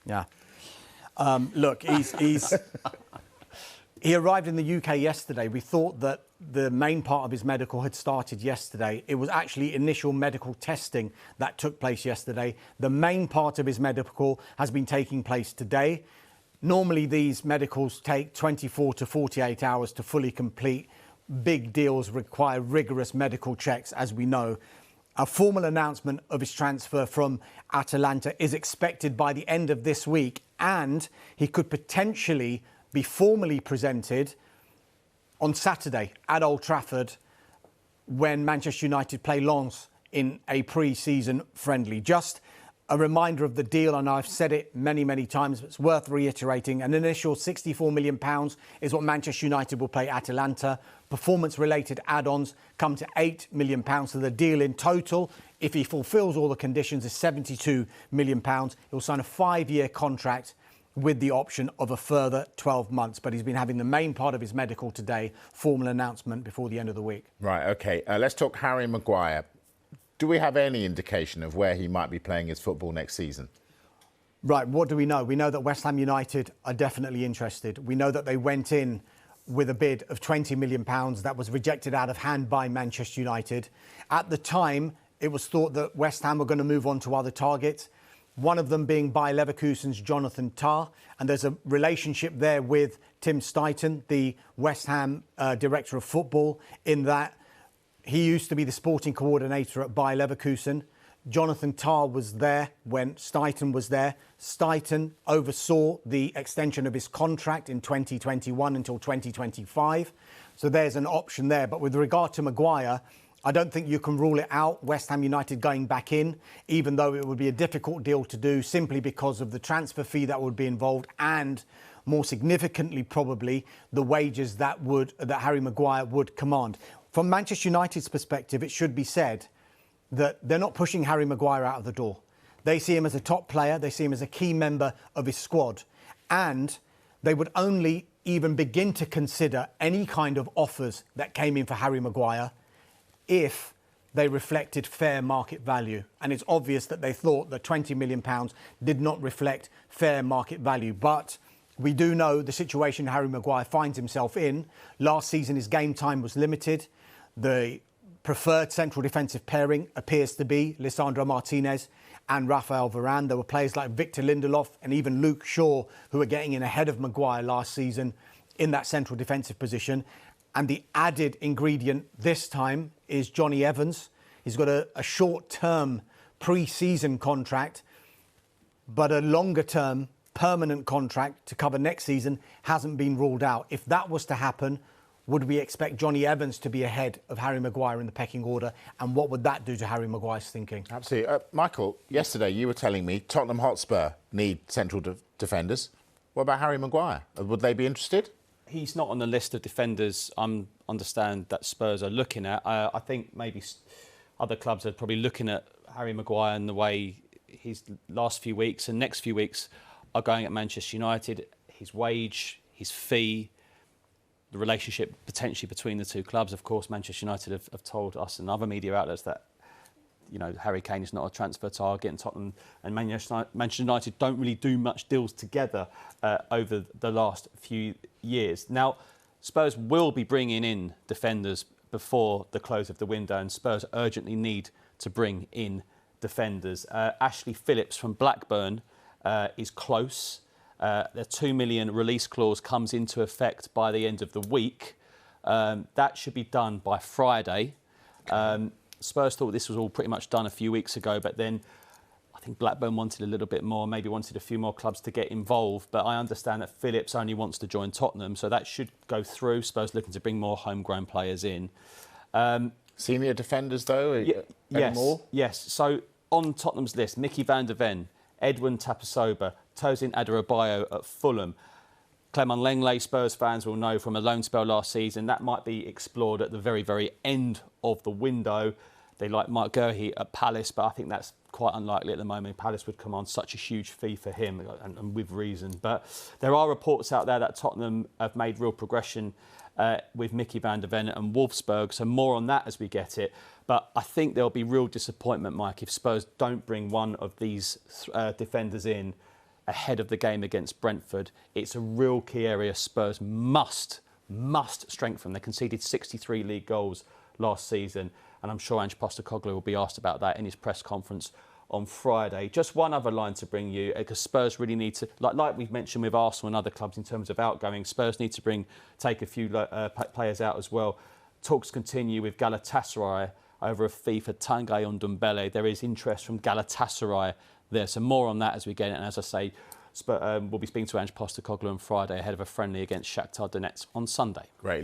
Yeah. Look, he arrived in the UK yesterday. We thought that the main part of his medical had started yesterday. It was actually initial medical testing that took place yesterday. The main part of his medical has been taking place today. Normally, these medicals take 24 to 48 hours to fully complete. Big deals require rigorous medical checks, as we know. A formal announcement of his transfer from Atalanta is expected by the end of this week, and he could potentially be formally presented on Saturday at Old Trafford when Manchester United play Lens in a pre-season friendly. Just a reminder of the deal, and I've said it many, many times, but it's worth reiterating. An initial £64 million is what Manchester United will pay Atalanta. Performance-related add-ons come to £8 million. So the deal in total, if he fulfills all the conditions, is £72 million. He'll sign a 5-year contract with the option of a further 12 months. But he's been having the main part of his medical today, formal announcement before the end of the week. Right, OK. Let's talk Harry Maguire. Do we have any indication of where he might be playing his football next season? Right, what do we know? We know that West Ham United are definitely interested. We know that they went in with a bid of £20 million that was rejected out of hand by Manchester United. At the time, it was thought that West Ham were going to move on to other targets, one of them being Bayer Leverkusen's Jonathan Tah. And there's a relationship there with Tim Stuyton, the West Ham director of football, in that he used to be the sporting coordinator at Bayer Leverkusen. Jonathan Tah was there when Stuyton was there. Stuyton oversaw the extension of his contract in 2021 until 2025. So there's an option there. But with regard to Maguire, I don't think you can rule it out, West Ham United going back in, even though it would be a difficult deal to do simply because of the transfer fee that would be involved and, more significantly probably, the wages that Harry Maguire would command. From Manchester United's perspective, it should be said that they're not pushing Harry Maguire out of the door. They see him as a top player. They see him as a key member of his squad. And they would only even begin to consider any kind of offers that came in for Harry Maguire if they reflected fair market value. And it's obvious that they thought that £20 million did not reflect fair market value. But we do know the situation Harry Maguire finds himself in. Last season, his game time was limited. The preferred central defensive pairing appears to be Lisandro Martinez and Rafael Varane. There were players like Victor Lindelof and even Luke Shaw who were getting in ahead of Maguire last season in that central defensive position. And the added ingredient this time is Johnny Evans. He's got a short-term pre-season contract, but a longer-term permanent contract to cover next season hasn't been ruled out. If that was to happen, would we expect Johnny Evans to be ahead of Harry Maguire in the pecking order? And what would that do to Harry Maguire's thinking? Absolutely. Michael, yesterday you were telling me Tottenham Hotspur need central defenders. What about Harry Maguire? Would they be interested? He's not on the list of defenders I understand that Spurs are looking at. I think maybe other clubs are probably looking at Harry Maguire and the way his last few weeks and next few weeks are going at Manchester United. His wage, his fee, the relationship potentially between the two clubs. Of course, Manchester United have told us and other media outlets that, you know, Harry Kane is not a transfer target, and Tottenham and Manchester United don't really do much deals together over the last few years. Now, Spurs will be bringing in defenders before the close of the window, and Spurs urgently need to bring in defenders. Ashley Phillips from Blackburn is close. The £2 million release clause comes into effect by the end of the week. That should be done by Friday. Spurs thought this was all pretty much done a few weeks ago, but then I think Blackburn wanted a little bit more, maybe wanted a few more clubs to get involved. But I understand that Phillips only wants to join Tottenham, so that should go through. Spurs looking to bring more homegrown players in. Senior defenders, though, anymore? Yes. So on Tottenham's list, Mickey van der Ven, Edwin Tapasoba, Tosin Adarabioyo at Fulham. Clement Lenglet, Spurs fans will know from a loan spell last season, that might be explored at the very, very end of the window. They like Mike Gurhey at Palace, but I think that's quite unlikely at the moment. Palace would command such a huge fee for him, and with reason. But there are reports out there that Tottenham have made real progression with Mickey van der Ven and Wolfsburg, so more on that as we get it. But I think there'll be real disappointment, Mike, if Spurs don't bring one of these defenders in. ahead of the game against Brentford. It's a real key area Spurs must strengthen. They conceded 63 league goals last season, and I'm sure Ange Postecoglou will be asked about that in his press conference on Friday. Just one other line to bring you, because Spurs really need to, like we've mentioned with Arsenal and other clubs in terms of outgoing, Spurs need to take a few players out as well. Talks continue with Galatasaray over a fee for Tanguy Ndombele. There is interest from Galatasaray there, so more on that as we get it. And as I say, we'll be speaking to Ange Postecoglou on Friday ahead of a friendly against Shakhtar Donetsk on Sunday. Great.